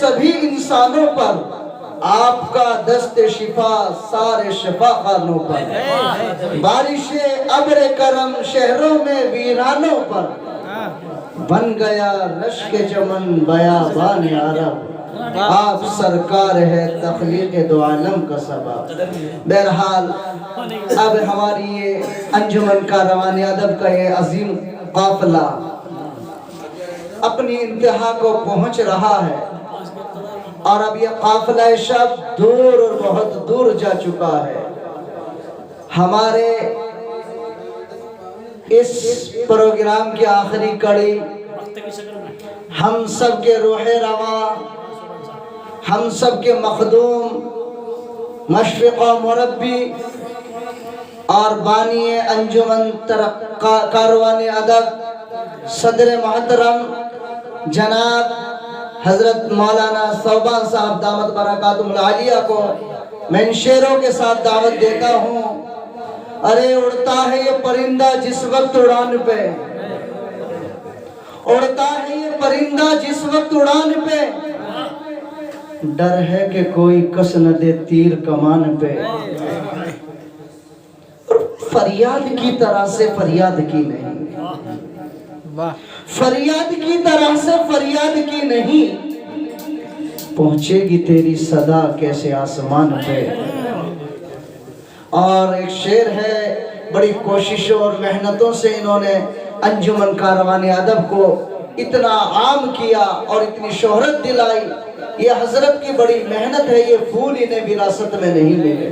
سبھی انسانوں پر، آپ کا دست شفا سارے شفا خانوں پر، بارش ابر کرم شہروں میں ویرانوں پر، بن گیا رشک چمن بیابان عرب، آپ سرکار ہے تخلیق دو عالم کا سبب۔ بہرحال اب ہماری یہ انجمن کاروان ادب کا یہ عظیم قافلہ اپنی انتہا کو پہنچ رہا ہے، اور اب یہ قافلہ شب دور اور بہت دور جا چکا ہے۔ ہمارے اس پروگرام کی آخری کڑی ہم سب کے روح رواں، ہم سب کے مخدوم، مشفق و مربی اور بانی انجمن کاروان ادب صدر محترم جناب حضرت مولانا صوبان صاحب دامت برکاتہم العالیہ کو میں ان شعروں کے ساتھ دعوت دیتا ہوں۔ ارے اڑتا ہے یہ پرندہ جس وقت اڑان پہ، اڑتا ہے یہ پرندہ جس وقت اڑان پہ، ڈر ہے کہ کوئی کس نہ دے تیر کمان پہ، فریاد کی طرح سے فریاد کی نہیں، فریاد کی طرح سے فریاد کی نہیں، پہنچے گی تیری صدا کیسے آسمان پہ۔ اور ایک شعر ہے، بڑی کوششوں اور محنتوں سے انہوں نے انجمن کاروان ادب کو اتنا عام کیا اور اتنی شہرت دلائی، یہ حضرت کی بڑی محنت ہے، یہ پھول انہیں وراثت میں نہیں ملے۔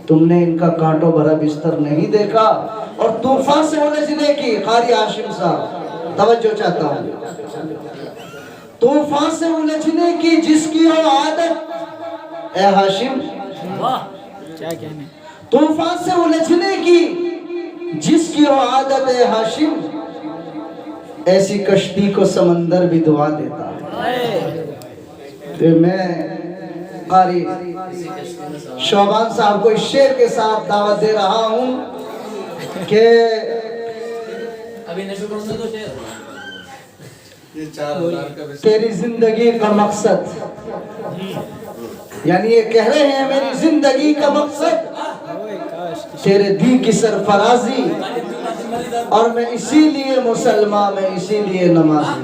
تم نے ان کا کانٹوں بھرا بستر نہیں دیکھا، اور طوفان سے الجھنے کی، قاری ہاشم صاحب توجہ چاہتا ہوں، طوفان سے الجھنے کی جس کی ہو عادت، اے ہاشم طوفان سے الجھنے کی جس کی ہو عادت، اے ہاشم ایسی کشتی کو سمندر بھی دعا دیتا ہے۔ تو میں قاری شوبان صاحب کو اس شعر کے ساتھ دعوت دے رہا ہوں کہ تیری زندگی کا مقصد، یعنی یہ کہہ رہے ہیں میری زندگی کا مقصد تیرے دین کی سرفرازی، اور میں اسی لیے مسلمان، میں اسی لیے نمازی۔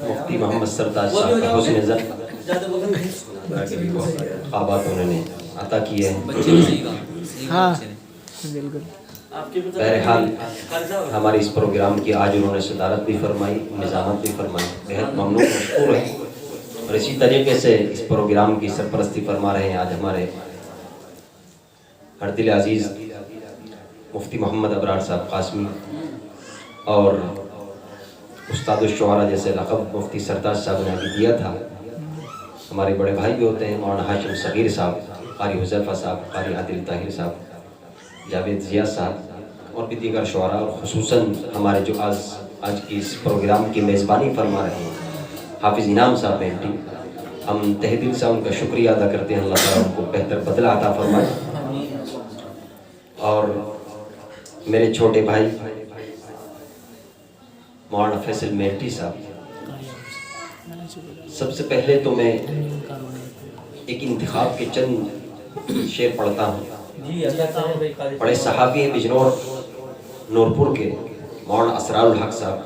مفتی محمد سردار صاحب کا حسن زن خوابات انہوں نے عطا کیے ہیں۔ بہرحال ہمارے اس پروگرام کی آج انہوں نے صدارت بھی فرمائی، نظامت بھی فرمائی، بہت ممنون مشکور ہے، اور اسی طریقے سے اس پروگرام کی سرپرستی فرما رہے ہیں آج ہمارے ہر دل عزیز مفتی محمد ابرار صاحب قاسمی، اور استاد الشعراء جیسے لقب مفتی سردار صاحب نے ابھی دیا تھا۔ ہمارے بڑے بھائی بھی ہوتے ہیں، مولانا ہاشم صغیر صاحب، قاری حذیفہ صاحب، قاری عادل طاہر صاحب، جاوید ضیاء صاحب، اور بھی دیگر شعراء، اور خصوصاً ہمارے جو آج کی اس پروگرام کی میزبانی فرما رہے ہیں حافظ انعام صاحب مہدی، ہم تہ دل سے ان کا شکریہ ادا کرتے ہیں، اللہ تعالیٰ ان کو بہتر بدلہ عطا فرمائے۔ اور میرے چھوٹے بھائی مولانا فیصل مہدی صاحب، سب سے پہلے تو میں ایک انتخاب کے چند شعر پڑھتا ہوں۔ بڑے صحابی ہیں بجنور نورپور کے مولانا اسرار الحق صاحب،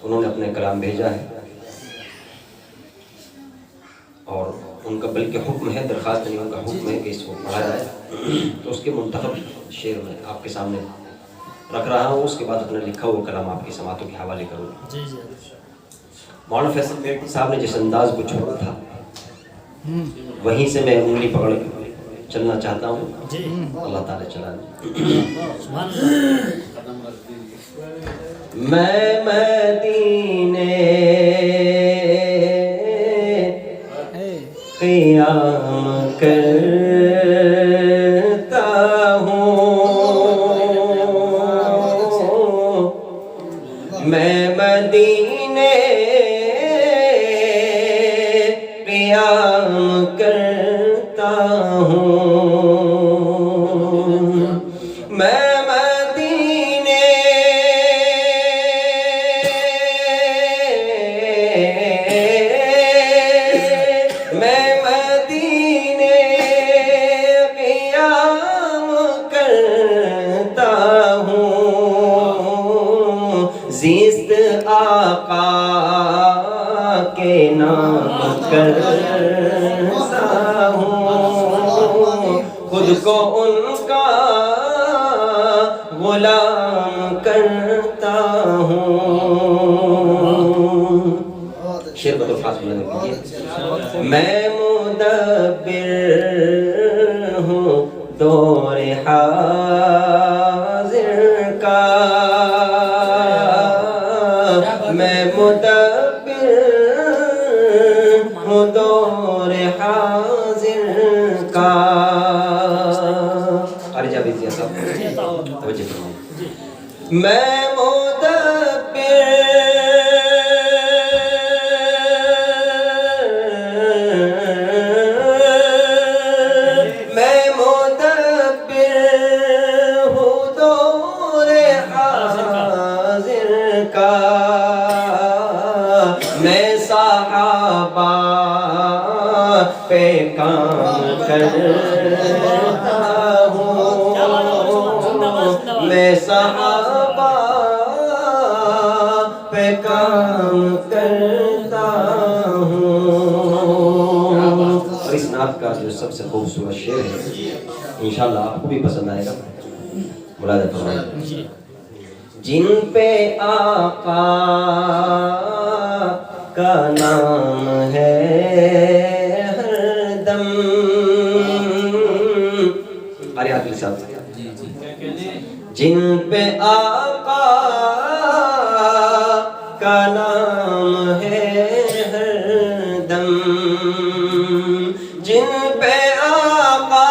انہوں نے اپنے کلام بھیجا ہے، اور ان کا بلکہ حکم ہے، درخواست نہیں، ان کا حکم ہے کہ اس کو پڑھا جائے، تو اس کے منتخب شعر میں آپ کے سامنے رکھ رہا ہوں، اس کے بعد اپنا لکھا ہوا کلام آپ کی سماعتوں کے حوالے کروں گا۔ مولانا فیصل مہدی صاحب نے جس انداز کو چھوڑا تھا وہیں سے میں انگلی پکڑ چلنا چاہتا ہوں، اللہ تعالیٰ چلا دے۔ میں مدینے قیام کرتا ہوں، میں مدینے قیام کرتا ہوں، میں مدینے زیست آقا کے نام کرتا ہوں، خود کو ان کا غلام کرتا ہوں۔ شعر کو الفاظ بلند کیجیے۔ میں مدبر ہوں دور حاضر کا، میں مدبر ہوں دور حاضر کا۔ ارجا بیزیا صاحب توجہ فرمائیں۔ میں پہ کام کرتا ہوں، میں صحابہ پہ کام کرتا ہوں۔ اور اس نعت کا جو سب سے خوبصورت شعر ہے انشاءاللہ آپ کو بھی پسند آئے گا، ملاحظہ فرمائیں۔ جن پہ آقا کا نام ہے ہر دم، ارے آگے صاحب، جن پہ آقا کا نام ہے ہر دم، جن پہ آقا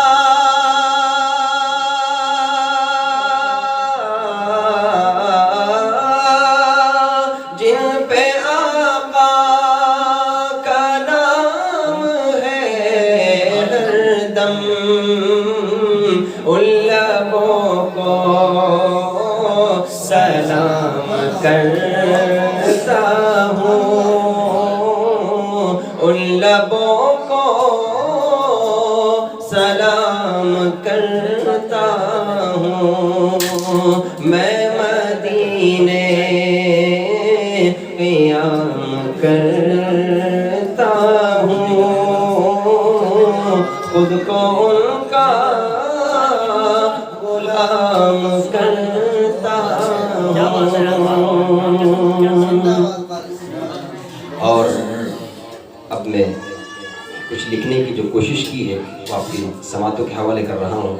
سلام کرتا ہوں، ان لبوں کو سلام کرتا ہوں، میں مدینے قیام کرتا ہوں، خود کو ان کا غلام کرتا ہوں۔ اور اب میں کچھ لکھنے کی جو کوشش کی ہے وہ آپ کی سماعتوں کے حوالے کر رہا ہوں۔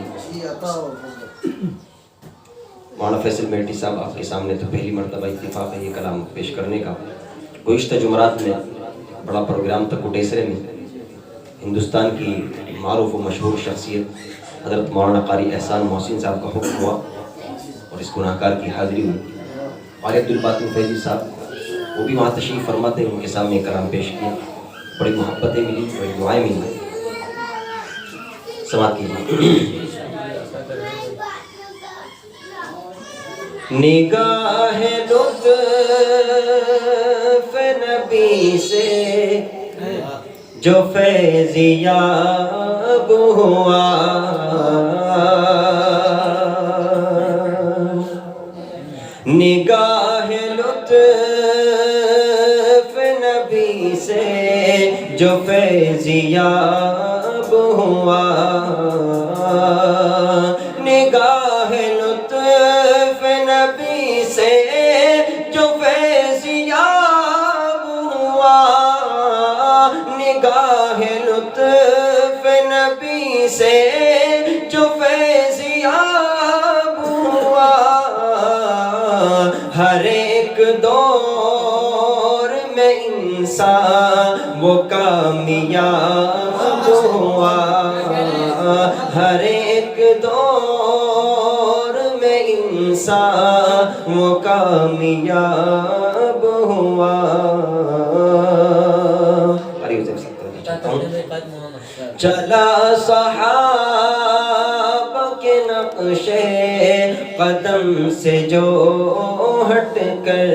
مولانا فیصل میٹھی صاحب آپ کے سامنے تو پہلی مرتبہ اتفاق ہے یہ کلام پیش کرنے کا۔ گزشتہ جمعرات میں بڑا پروگرام تھا کوٹیسرے میں، ہندوستان کی معروف و مشہور شخصیت حضرت مولانا قاری احسان محسن صاحب کا حکم ہوا اور اس گناہگار کی حاضری ہوئی۔ قاری عبدالباطن فیضی صاحب وہ بھی وہاں تشریف فرما تھے، ان کے سامنے کلام پیش کیا، بڑی محبتیں ملی، بڑی دعائیں ملی۔ سماعت کیجیے۔ نگاہ لطف نبی سے جو فیضیاب ہوا، نگاہ لطف نبی سے جو فیضیاب ہوا، نگاہ لطف نبی سے جو فیضیاب ہوا، نگاہ لطف نبی سے جو فیضیاب ہوا، ہر ایک دور میں انسان وہ کامیاب ہوا، ہر ایک دور میں انسان وہ کامیاب ہوا۔ چلا صحابہ کے نقش قدم سے جو ہٹ کر،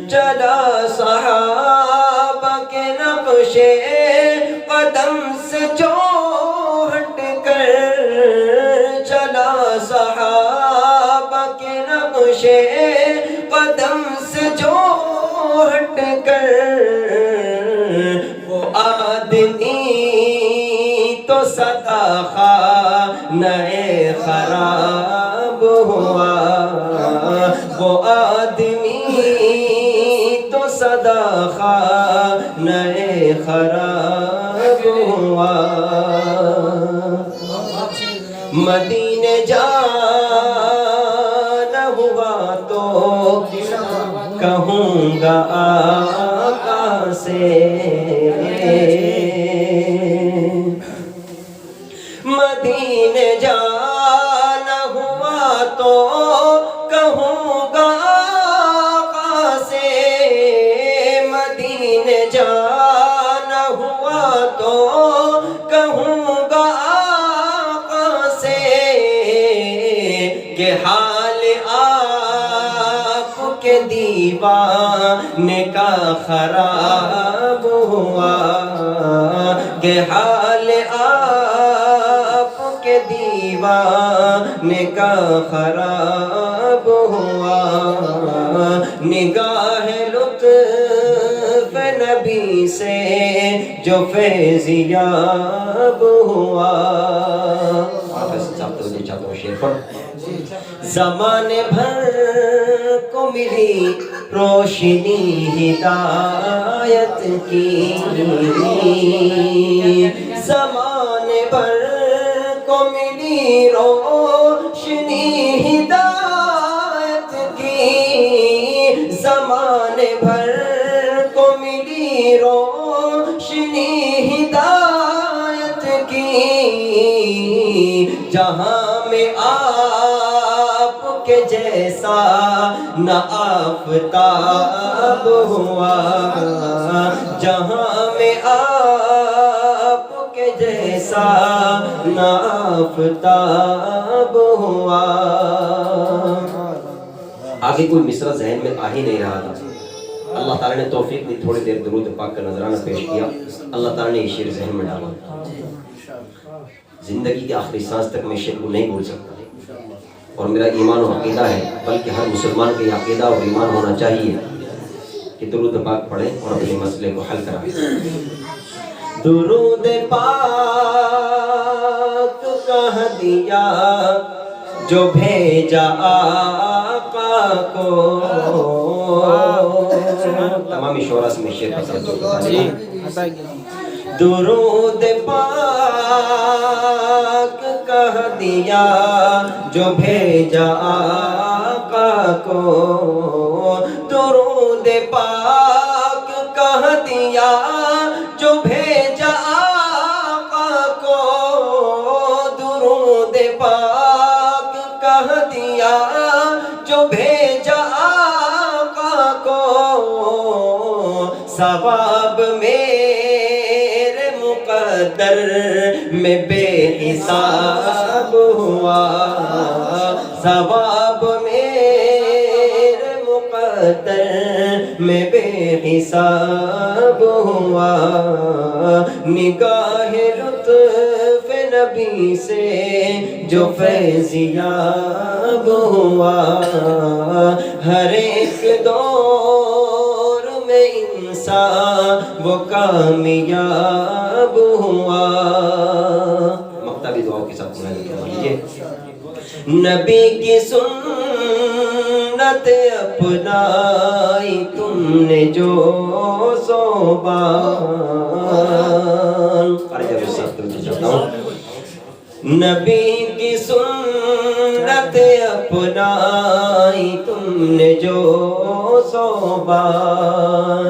چلا صحابہ کے نقش قدم سے جو ہٹ کر، چلا صحابہ کے نقش قدم سے جو ہٹ کر وہ آدمی تو سدا خانہ خراب ہوا، وہ آدمی تو سدا خانہ خراب ہوا۔ مدینے جانا ہوا تو کہوں گا آقا سے، مدینے جانا ہوا تو کہوں گا آقا سے، مدینے جانا ہوا تو کہوں گا آقا سے کہ حال آپ کے دیوانے کا خراب ہوا، کہ حال آپ کے دیوانے کا خراب ہوا، نگاہ لطف نبی سے جو فیضیاب ہوا۔ زمانے بھر کو ملی روشنی ہدایت کی، زمانے بھر کو ملی روشنی ہدایت کی، زمانے بھر کو ملی روشنی ہدایت کی، جہاں میں آپ کے جیسا نہ آفتاب ہوا، جہاں میں آپ کے جیسا نہ آفتاب ہوا۔ آگے کوئی مصرع ذہن میں آ ہی نہیں رہا تھا، اللہ تعالیٰ نے توفیق دی، تھوڑی دیر درود پاک کا نذرانہ پیش کیا، اللہ تعالیٰ نے یہ شعر ذہن میں ڈالا۔ زندگی کے آخری سانس تک میں شعر کو نہیں بھول سکتا، اور میرا ایمان و عقیدہ ہے، بلکہ ہر مسلمان کا یہ عقیدہ اور ایمان ہونا چاہیے کہ درود پاک پڑھیں اور اپنے مسئلے کو حل کرائیں۔ درود پاک کا ہدیہ جو بھیجا آقا کو، تمامی شعراء سے میں شعر پسند کرتا ہوں۔ درود پاک کا ہدیہ جو بھیجا آقا کو، درود پاک کا ہدیہ جو بھیجا آقا کو، درود پاک کا ہدیہ جو بھیجا آقا کو، ثواب میرے مقدر میں بے حساب ہوا، ثواب میرے مقدر میں بے حساب ہوا، نگاہ لطف نبی سے جو فیضیاب ہوا، ہر ایک دور میں انسان وہ کامیاب ہوا۔ مکتبی دعاؤں کے ساتھ سنائیے۔ نبی کی سنت اپنائی تم نے جو صوبان، نبی کی سنت اپنائی تم نے جو صوبان،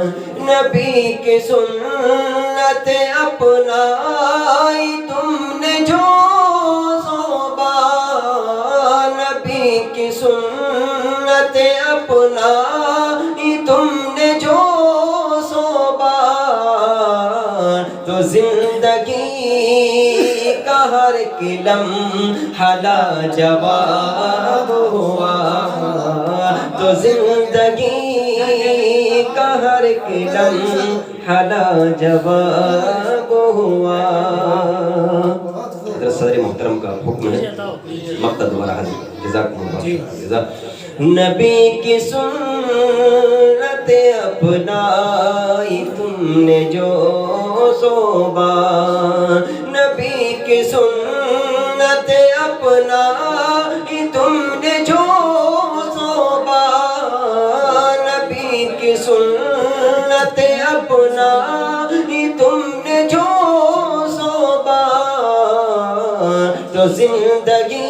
نبی کی سنت اپنائی تم نے جو صوبان، نبی کی سنت اپنائی تم نے جو صوبان، تو زندگی کا ہر لمحہ لاجواب ہوا، تو زندگی کا ہر لمحہ لاجواب ہوا۔ حضرت صدر محترم کا حکم ہے، مقتد دوبارہ حاضر، جزاکم اللہ خیر۔ نبی کی سنت اپنائی تم نے جو صوبہ، نبی کی سنت اپنائی تم نے جو صوبہ، نبی کی سنت اپنائی تم نے جو صوبہ، تو زندگی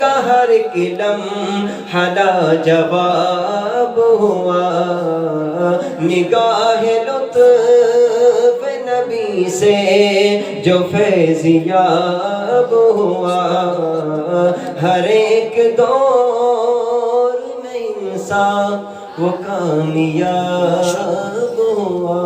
کا ہر ایک لمحہ لاجواب ہوا، نگاہ لطف نبی سے جو فیضیاب ہوا، ہر ایک دور میں انسان وہ کامیاب ہوا۔